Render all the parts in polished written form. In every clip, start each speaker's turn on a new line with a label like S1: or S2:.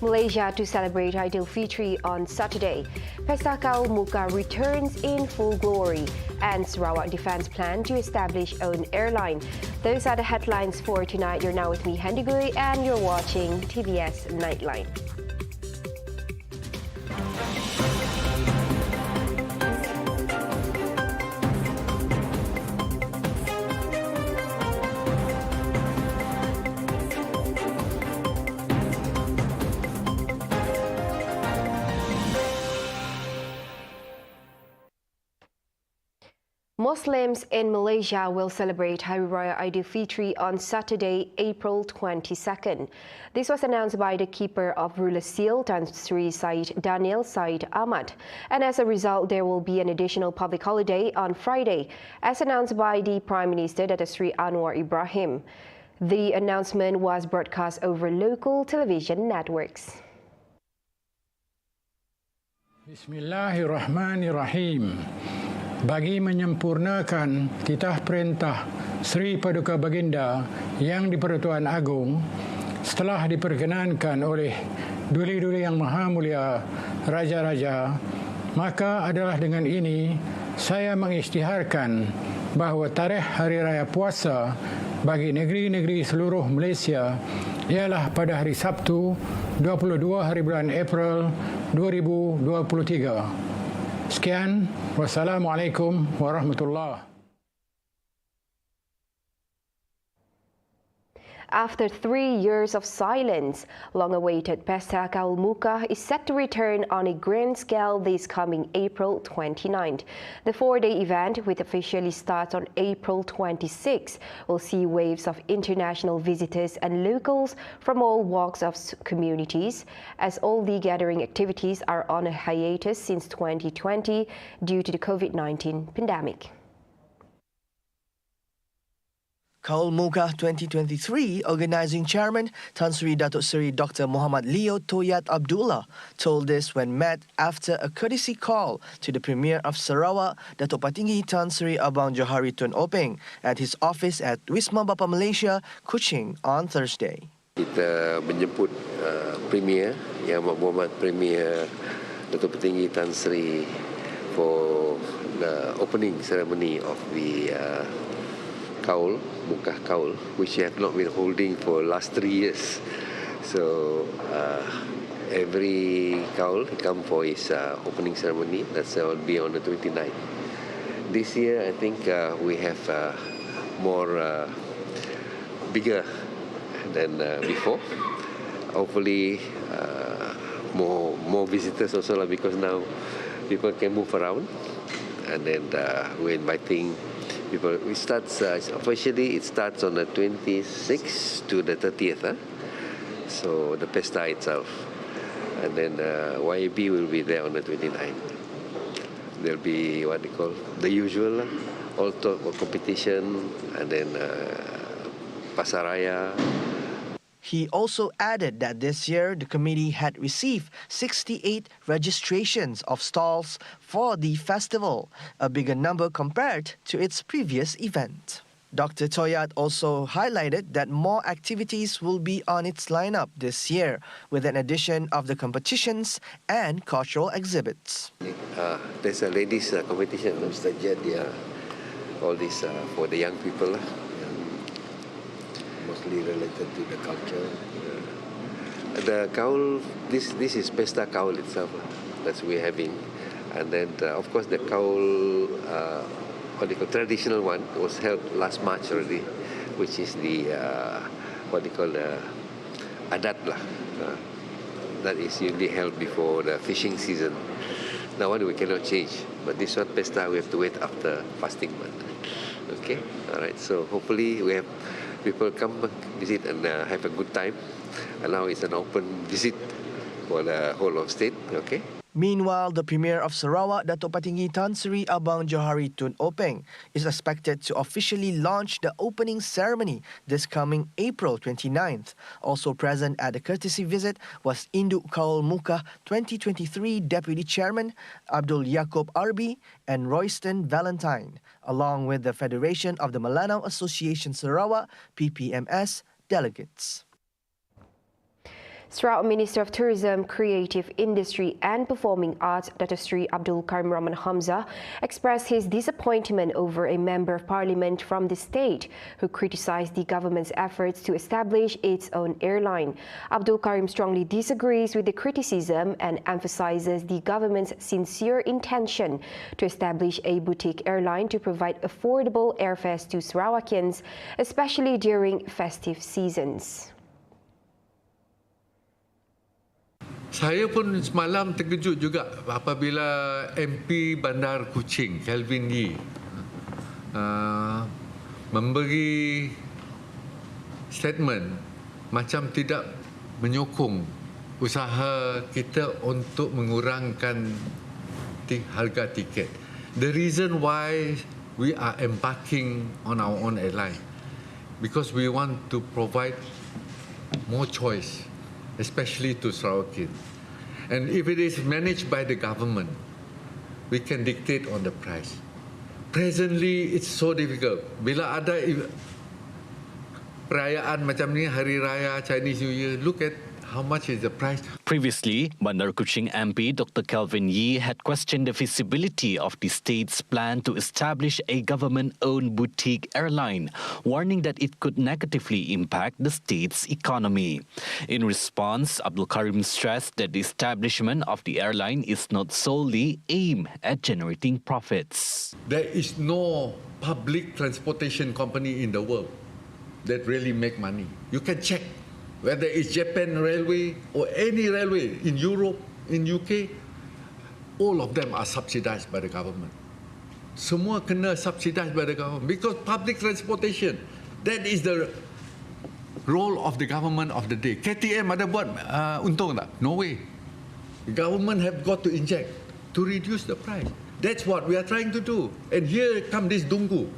S1: Malaysia to celebrate Aidilfitri on Saturday. Pesta Kaul Mukah returns in full glory, and Sarawak Defence plan to establish own airline. Those are the headlines for tonight. You're now with me, Handy Gui, and you're watching TVS Nightline. Muslims in Malaysia will celebrate Hari Raya Aidilfitri on Saturday, April 22nd. This was announced by the keeper of Ruler Seal, Tan Sri Syed Daniel Syed Ahmad. And as a result, there will be an additional public holiday on Friday, as announced by the Prime Minister, Datuk Sri Anwar Ibrahim. The announcement was broadcast over local television networks.
S2: Bismillahirrahmanirrahim. Bagi menyempurnakan titah perintah Sri Paduka Baginda Yang di-Pertuan Agong, setelah diperkenankan oleh Duli-Duli Yang Maha Mulia Raja-Raja, maka adalah dengan ini saya mengisytiharkan bahawa tarikh Hari Raya Puasa bagi negeri-negeri seluruh Malaysia ialah pada hari Sabtu 22 hari bulan April 2023. Sekian, wassalamualaikum warahmatullahi.
S1: After 3 years of silence, long-awaited Pesta Kaul Mukah is set to return on a grand scale this coming April 29th. The 4-day event, which officially starts on April 26, will see waves of international visitors and locals from all walks of communities, as all the gathering activities are on a hiatus since 2020 due to the COVID-19 pandemic.
S3: Kaul Mukah 2023 Organising Chairman Tan Sri Datuk Seri Dr. Muhammad Leo Toyat Abdullah told this when met after a courtesy call to the Premier of Sarawak, Datuk Patinggi Tan Sri Abang Johari Tun Openg, at his office at Wisma Bapa Malaysia, Kuching on Thursday.
S4: Kita menjemput Premier Yang Berhormat Premier Datuk Patinggi Tan Sri for the opening ceremony of the Kaul, Mukah Kaul, which we have not been holding for the last 3 years. So every Kaul he come for his opening ceremony. That will be on the 29th. This year, I think we have more bigger than before. Hopefully, more visitors also, because now people can move around, and then we're inviting people. We start officially. It starts on the 26th to the 30th. So the Pesta itself, and then YAB will be there on the 29th. There'll be what they call the usual, all talk competition, and then Pasaraya.
S3: He also added that this year the committee had received 68 registrations of stalls for the festival, a bigger number compared to its previous event. Dr. Toyat also highlighted that more activities will be on its lineup this year, with an addition of the competitions and cultural exhibits.
S4: There's a ladies' competition, Mr. Jed, all this for the young people. Mostly related to the culture. The Kaul, this is Pesta Kaul itself that we're having, and then of course the Kaul, what they call traditional one, was held last March already, which is the what they call the adat lah. That is usually held before the fishing season. Now one we cannot change, but this one Pesta we have to wait after fasting month. Okay, all right. So hopefully we have people come visit and have a good time. And now it's an open visit for the whole of state. Okay.
S3: Meanwhile, the Premier of Sarawak, Datuk Patinggi Tan Sri Abang Johari Tun Openg, is expected to officially launch the opening ceremony this coming April 29th. Also present at the courtesy visit was Induk Kaul Mukah 2023 Deputy Chairman Abdul Yaakob Arbi and Royston Valentine, along with the Federation of the Melanau Association Sarawak, PPMS, delegates.
S1: Sarawak Minister of Tourism, Creative Industry and Performing Arts, Dr. Sri Abdul Karim Rahman Hamzah, expressed his disappointment over a Member of Parliament from the state who criticised the government's efforts to establish its own airline. Abdul Karim strongly disagrees with the criticism and emphasises the government's sincere intention to establish a boutique airline to provide affordable airfares to Sarawakians, especially during festive seasons.
S5: Saya pun semalam terkejut juga apabila MP Bandar Kuching, Kelvin Yee, memberi statement macam tidak menyokong usaha kita untuk mengurangkan harga tiket. The reason why we are embarking on our own airline, because we want to provide more choice, especially to Sarawakians. And if it is managed by the government, we can dictate on the price. Presently, it's so difficult. Bila ada perayaan macam ni, Hari Raya, Chinese New Year, look at how much is the price.
S6: Previously, Bandar Kuching MP Dr. Kelvin Yee had questioned the feasibility of the state's plan to establish a government-owned boutique airline, warning that it could negatively impact the state's economy. In response, Abdul Karim stressed that the establishment of the airline is not solely aimed at generating profits.
S5: There is no public transportation company in the world that really make money. You can check. Whether it's Japan Railway or any railway in Europe, in UK, all of them are subsidized by the government. Semua kena subsidized by the government because public transportation, that is the role of the government of the day. KTM ada buat untung tak? No way. The government have got to inject to reduce the price. That's what we are trying to do. And here come this dungu.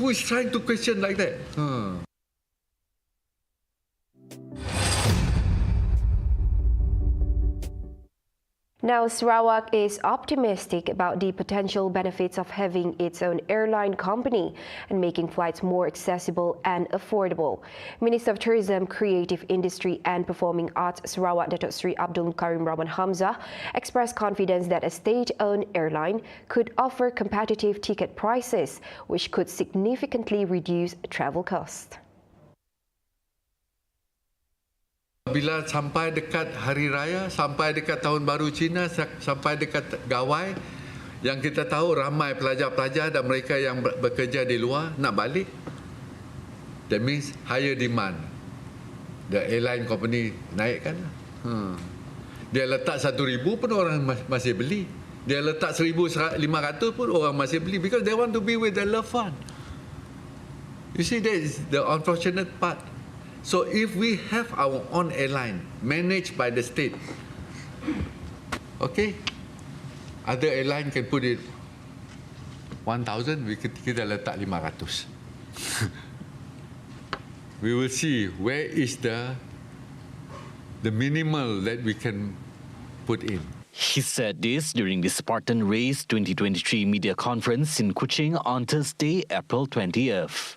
S5: Who is trying to question like that?
S1: Now, Sarawak is optimistic about the potential benefits of having its own airline company and making flights more accessible and affordable. Minister of Tourism, Creative Industry and Performing Arts, Sarawak, Dr. Sri Abdul Karim Rahman Hamzah, expressed confidence that a state-owned airline could offer competitive ticket prices, which could significantly reduce travel costs.
S5: Bila sampai dekat Hari Raya, sampai dekat Tahun Baru Cina, sampai dekat Gawai, yang kita tahu ramai pelajar-pelajar dan mereka yang bekerja di luar nak balik. That means higher demand. The airline company naikkan. Dia letak 1,000 pun orang masih beli. Dia letak 1,500 pun orang masih beli because they want to be with their loved one. You see, that is the unfortunate part. So if we have our own airline managed by the state, okay, other airline can put it 1,000, kita letak 500. We will see where is the minimal that we can put in.
S6: He said this during the Spartan Race 2023 media conference in Kuching on Thursday, April 20th.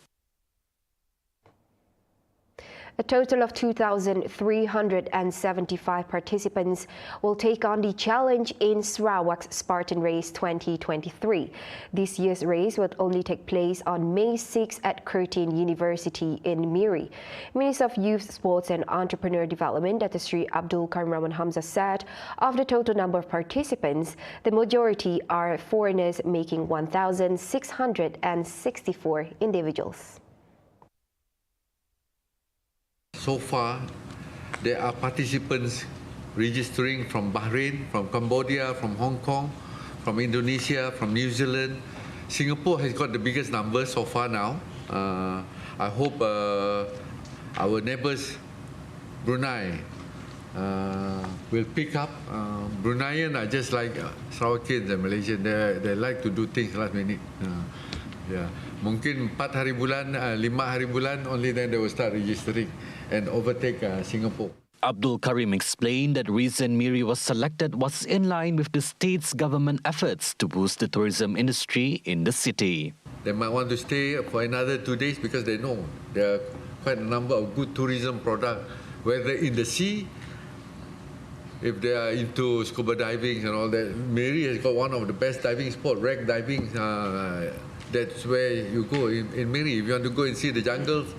S1: A total of 2,375 participants will take on the challenge in Sarawak's Spartan Race 2023. This year's race will only take place on May 6 at Curtin University in Miri. Minister of Youth, Sports and Entrepreneur Development, Dr. Sri Abdul Karim Rahman Hamzah said of the total number of participants, the majority are foreigners, making 1,664 individuals.
S5: So far, there are participants registering from Bahrain, from Cambodia, from Hong Kong, from Indonesia, from New Zealand. Singapore has got the biggest number so far now. I hope our neighbours, Brunei, will pick up. Bruneian are just like Sarawakians and Malaysians. They like to do things last minute. Yeah. Mungkin 4 hari bulan, 5 hari bulan, only then they will start registering and overtake Singapore.
S6: Abdul Karim explained that the reason Miri was selected was in line with the state's government efforts to boost the tourism industry in the city.
S5: They might want to stay for another 2 days because they know the quite a number of good tourism products, whether in the sea, if they are into scuba diving and all that. Mary has got one of the best diving spots, wreck diving. That's where you go in Mary. If you want to go and see the jungles,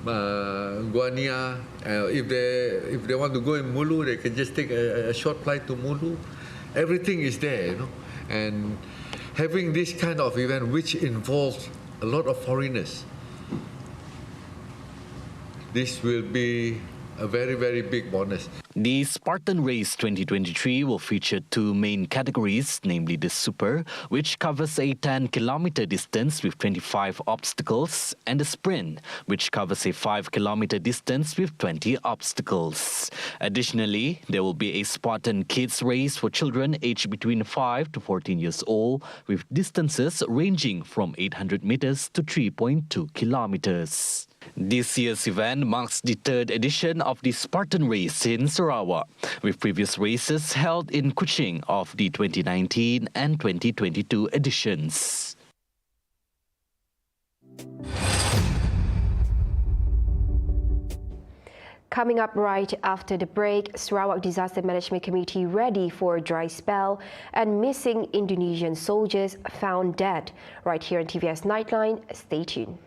S5: Guania. If they want to go in Mulu, they can just take a short flight to Mulu. Everything is there, you know. And having this kind of event, which involves a lot of foreigners, this will be a very, very big bonus.
S6: The Spartan Race 2023 will feature two main categories, namely the Super, which covers a 10-kilometer distance with 25 obstacles, and the Sprint, which covers a 5-kilometer distance with 20 obstacles. Additionally, there will be a Spartan Kids Race for children aged between 5 to 14 years old, with distances ranging from 800 meters to 3.2 kilometers. This year's event marks the third edition of the Spartan Race in Sarawak, with previous races held in Kuching of the 2019 and 2022 editions.
S1: Coming up right after the break, Sarawak Disaster Management Committee ready for a dry spell, and missing Indonesian soldiers found dead. Right here on TVS Nightline, stay tuned.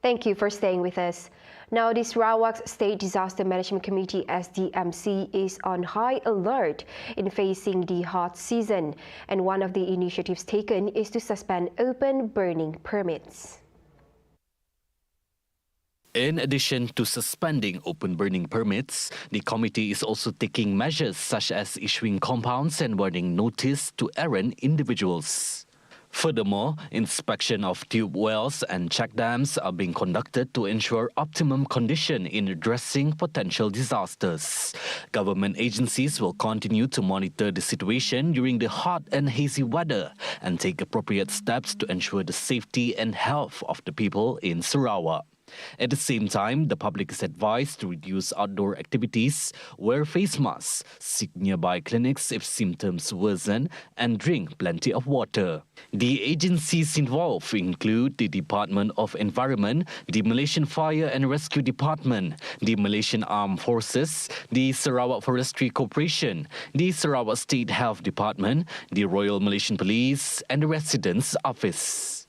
S1: Thank you for staying with us. Now, the Sarawak State Disaster Management Committee SDMC is on high alert in facing the hot season, and one of the initiatives taken is to suspend open burning permits.
S6: In addition to suspending open burning permits, the committee is also taking measures such as issuing compounds and warning notice to errant individuals. Furthermore, inspection of tube wells and check dams are being conducted to ensure optimum condition in addressing potential disasters. Government agencies will continue to monitor the situation during the hot and hazy weather and take appropriate steps to ensure the safety and health of the people in Sarawak. At the same time, the public is advised to reduce outdoor activities, wear face masks, seek nearby clinics if symptoms worsen, and drink plenty of water. The agencies involved include the Department of Environment, the Malaysian Fire and Rescue Department, the Malaysian Armed Forces, the Sarawak Forestry Corporation, the Sarawak State Health Department, the Royal Malaysian Police, and the Residence Office.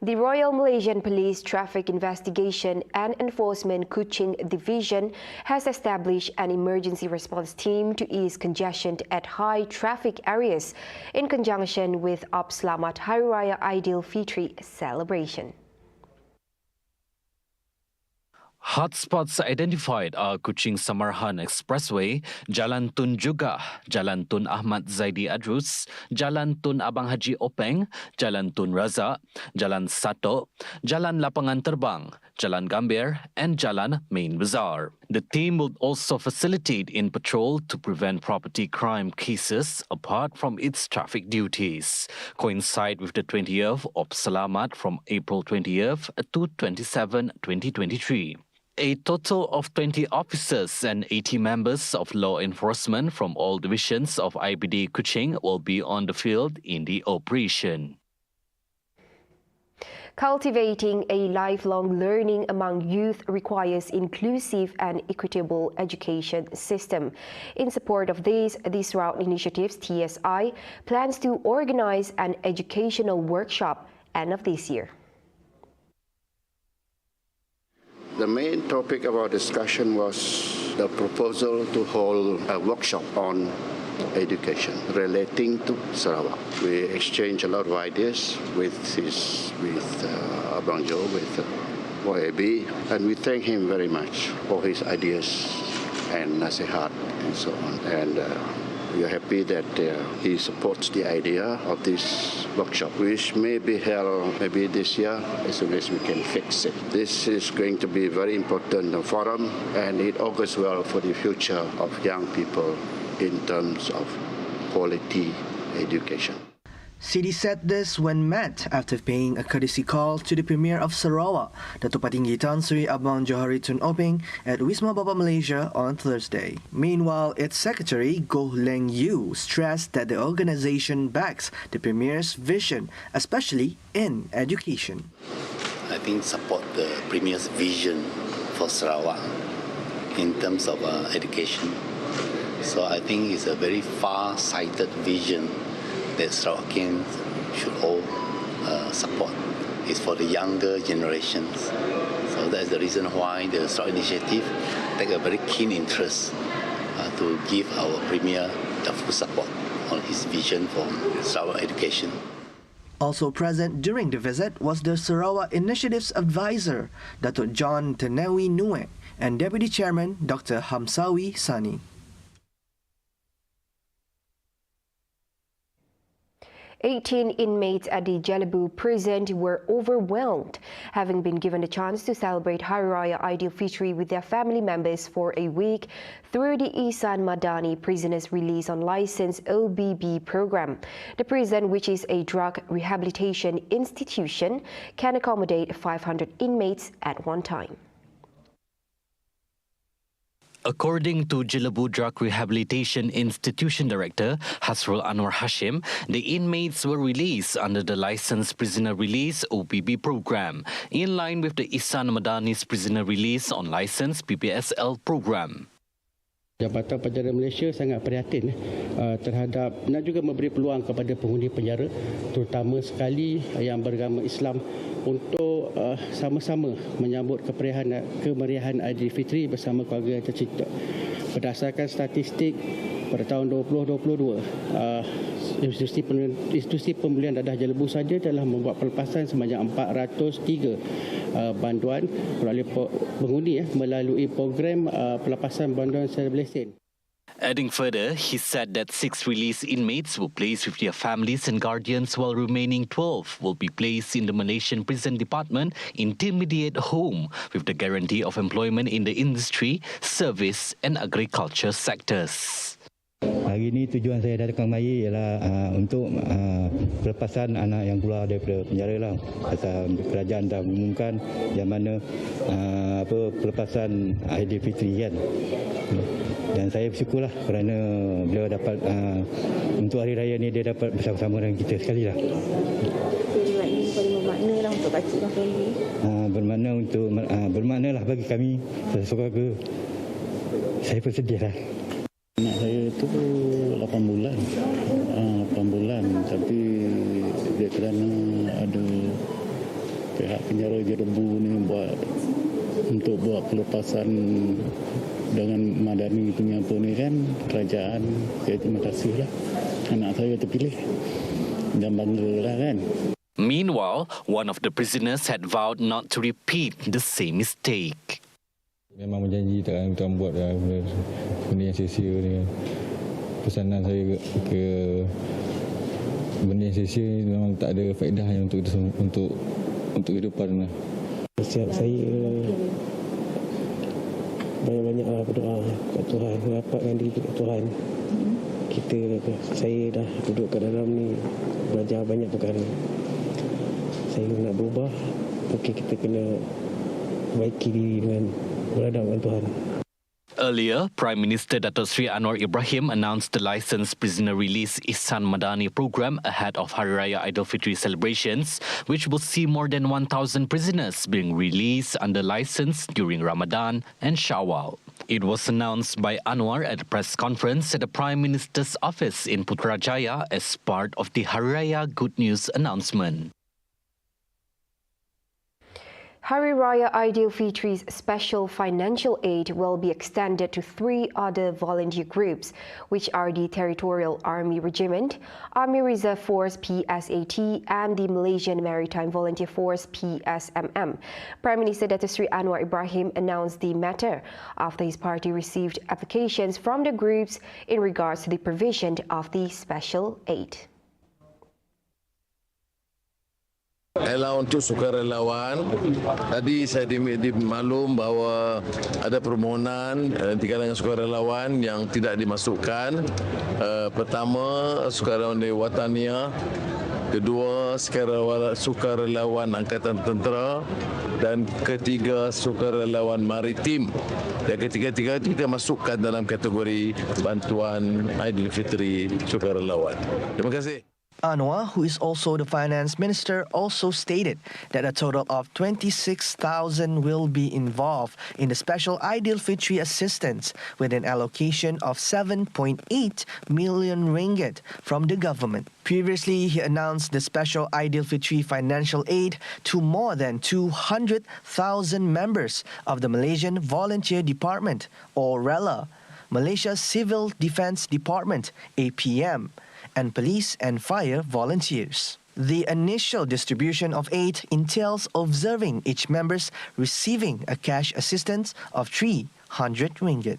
S1: The Royal Malaysian Police Traffic Investigation and Enforcement Kuching Division has established an emergency response team to ease congestion at high traffic areas in conjunction with Ops Selamat Hari Raya Aidilfitri celebration.
S6: Hotspots identified are Kuching Samarhan Expressway, Jalan Tun Juga, Jalan Tun Ahmad Zaidi Adrus, Jalan Tun Abang Haji Openg, Jalan Tun Razak, Jalan Sato, Jalan Lapangan Terbang, Jalan Gambir, and Jalan Main Bazaar. The team will also facilitate in patrol to prevent property crime cases apart from its traffic duties. Coincide with the 20th of Selamat from April 20th to 27, 2023. A total of 20 officers and 80 members of law enforcement from all divisions of IBD Kuching will be on the field in the operation.
S1: Cultivating a lifelong learning among youth requires inclusive and equitable education system. In support of this, the Sarawak Initiatives TSI plans to organize an educational workshop end of this year.
S7: The main topic of our discussion was the proposal to hold a workshop on education relating to Sarawak. We exchanged a lot of ideas with Abang Jo, with YAB, and we thank him very much for his ideas and nasihat and so on. And we are happy that he supports the idea of this workshop, which may be held maybe this year as soon as we can fix it. This is going to be a very important forum, and it augurs well for the future of young people in terms of quality education.
S3: Sidi said this when met after paying a courtesy call to the Premier of Sarawak, Datuk Patinggi Tan Sri Abang Johari Tun Openg at Wisma Bapa Malaysia on Thursday. Meanwhile, its secretary, Goh Leng Yu, stressed that the organisation backs the Premier's vision, especially in education.
S8: I think support the Premier's vision for Sarawak in terms of education. So I think it's a very far-sighted vision that Sarawakians should all support. It's for the younger generations. So that's the reason why the Sarawak Initiative take a very keen interest to give our Premier the full support on his vision for Sarawak education.
S3: Also present during the visit was the Sarawak Initiatives Advisor, Datuk John Tenewi Nue, and Deputy Chairman Dr. Hamsawi Sani.
S1: 18 inmates at the Jelebu prison were overwhelmed, having been given the chance to celebrate Hari Raya Aidilfitri with their family members for a week through the Ihsan Madani Prisoners Release on License OBB program. The prison, which is a drug rehabilitation institution, can accommodate 500 inmates at one time.
S6: According to Jelebu Drug Rehabilitation Institution Director Hasrul Anwar Hashim, the inmates were released under the Licensed Prisoner Release OPB program, in line with the Ihsan Madani's Prisoner Release on License PPSL program.
S9: Jabatan Penjara Malaysia sangat prihatin terhadap nak juga memberi peluang kepada penghuni penjara, terutama sekali yang beragama Islam, untuk sama-sama menyambut kemeriahan Aidilfitri bersama keluarga tercinta. Berdasarkan statistik pada tahun 2022, institusi pembelian dadah Jelebu saja telah membuat pelepasan sebanyak 403 banduan melalui penghuni melalui program pelepasan banduan secara berlesen.
S6: Adding further, he said that 6 released inmates were placed with their families and guardians, while remaining 12 will be placed in the Malaysian Prison Department Intermediate Home with the guarantee of employment in the industry, service and agriculture sectors.
S10: Hari ini tujuan saya datang kemari ialah untuk pelepasan anak yang keluar daripada penjara lah. Pasal kerajaan dah mengumumkan yang mana pelepasan Aidilfitri kan. Dan saya bersyukurlah kerana beliau dapat untuk hari raya ni dia dapat bersama-sama dengan kita sekali lah.
S11: Bermakna lah untuk pakcik dan family.
S10: Bermakna lah bagi kami sekeluarga. Saya pun sedih lah.
S12: Anak saya tu 8 bulan. 8 bulan tapi dia kerana ada pihak penjara Jerebu ni untuk buat pelepasan dengan madani punya apa ni kan, kerajaan. Saya terima kasih lah. Anak saya terpilih dan bangga lah kan.
S6: Meanwhile, one of the prisoners had vowed not to repeat the same mistake.
S13: Memang berjanji tak akan buat benda yang sia-sia ni. Pesanan saya ke benda yang sia-sia memang tak ada faedahnya untuk kehidupan.
S9: Siap saya banyak-banyaklah berdoa kat Tuhan, rapatkan diri kat Tuhan. Saya dah duduk kat dalam ni, belajar banyak perkara. Saya nak berubah, mungkin kita kena perbaiki diri dengan berhadap dengan Tuhan.
S6: Earlier, Prime Minister Dato' Sri Anwar Ibrahim announced the licensed prisoner release Ihsan Madani program ahead of Hari Raya Aidilfitri celebrations, which will see more than 1,000 prisoners being released under license during Ramadan and Shawwal. It was announced by Anwar at a press conference at the Prime Minister's office in Putrajaya as part of the Hari Raya Good News announcement.
S1: Hari Raya Aidilfitri's special financial aid will be extended to 3 other volunteer groups, which are the Territorial Army Regiment, Army Reserve Force PSAT, and the Malaysian Maritime Volunteer Force PSMM. Prime Minister Dato' Sri Anwar Ibrahim announced the matter after his party received applications from the groups in regards to the provision of the special aid.
S14: Ialah untuk sukarelawan. Tadi saya dimaklum bahawa ada permohonan di kalangan sukarelawan yang tidak dimasukkan. Pertama, sukarelawan dari Watania. Kedua, sukarelawan Angkatan Tentera. Dan ketiga, sukarelawan Maritim. Dan ketiga-tiga itu kita masukkan dalam kategori bantuan Aidilfitri sukarelawan. Terima kasih.
S3: Anwar, who is also the finance minister, also stated that a total of 26,000 will be involved in the special Aidilfitri assistance with an allocation of 7.8 million ringgit from the government. Previously, he announced the special Aidilfitri financial aid to more than 200,000 members of the Malaysian Volunteer Department, or RELA, Malaysia's Civil Defence Department, APM, and police and fire volunteers. The initial distribution of aid entails observing each member's receiving a cash assistance of 300 ringgit.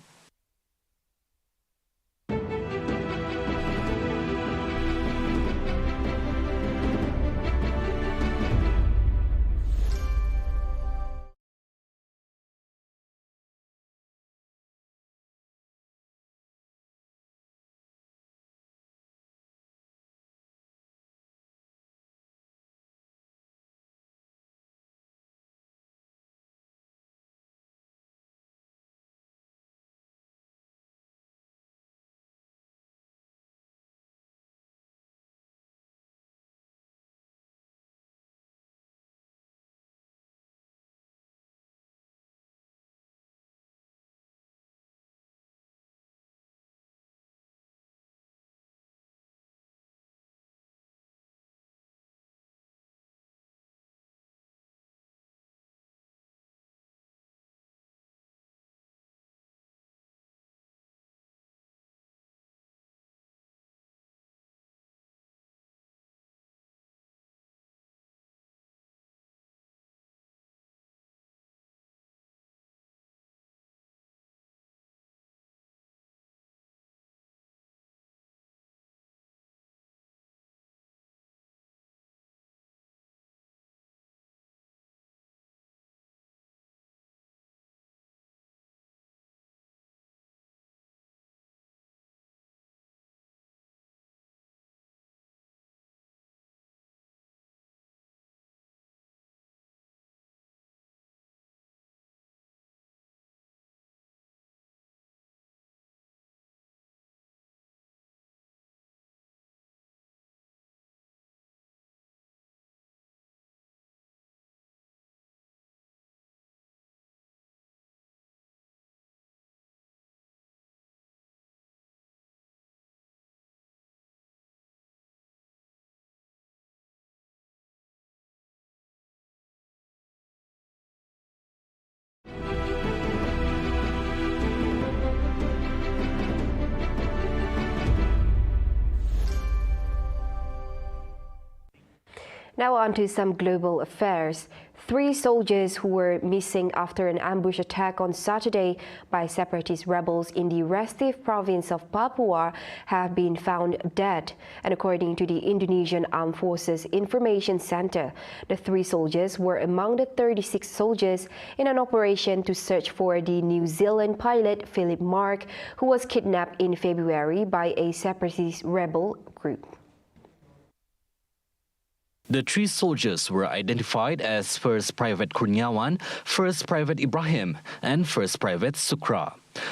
S1: Now on to some global affairs. 3 soldiers who were missing after an ambush attack on Saturday by separatist rebels in the restive province of Papua have been found dead. And according to the Indonesian Armed Forces Information Center, the 3 soldiers were among the 36 soldiers in an operation to search for the New Zealand pilot Philip Mark, who was kidnapped in February by a separatist rebel group.
S6: The 3 soldiers were identified as First Private Kurniawan, First Private Ibrahim, and First Private Sukra.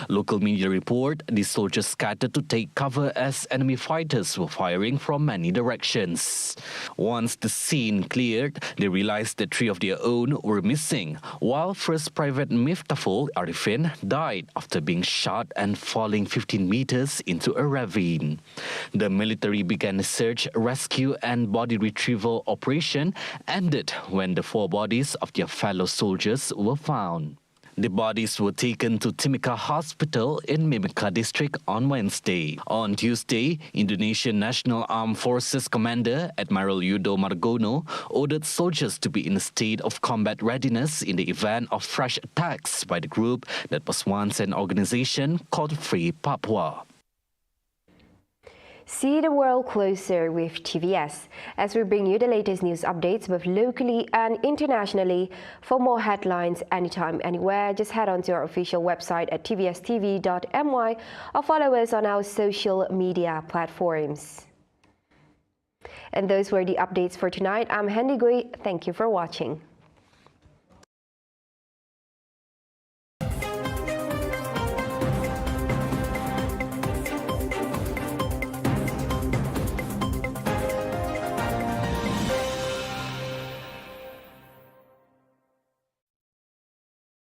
S6: Local media report these soldiers scattered to take cover as enemy fighters were firing from many directions. Once the scene cleared, they realized that 3 of their own were missing, while First Private Miftaful Arifin died after being shot and falling 15 meters into a ravine. The military began a search, rescue and body retrieval operation ended when the 4 bodies of their fellow soldiers were found. The bodies were taken to Timika Hospital in Mimika district on Wednesday. On Tuesday, Indonesian National Armed Forces Commander Admiral Yudo Margono ordered soldiers to be in a state of combat readiness in the event of fresh attacks by the group that was once an organization called Free Papua.
S1: See the world closer with TVS as we bring you the latest news updates both locally and internationally. For more headlines anytime, anywhere, just head on to our official website at tvstv.my or follow us on our social media platforms. And those were the updates for tonight. I'm Hendy Gui. Thank you for watching.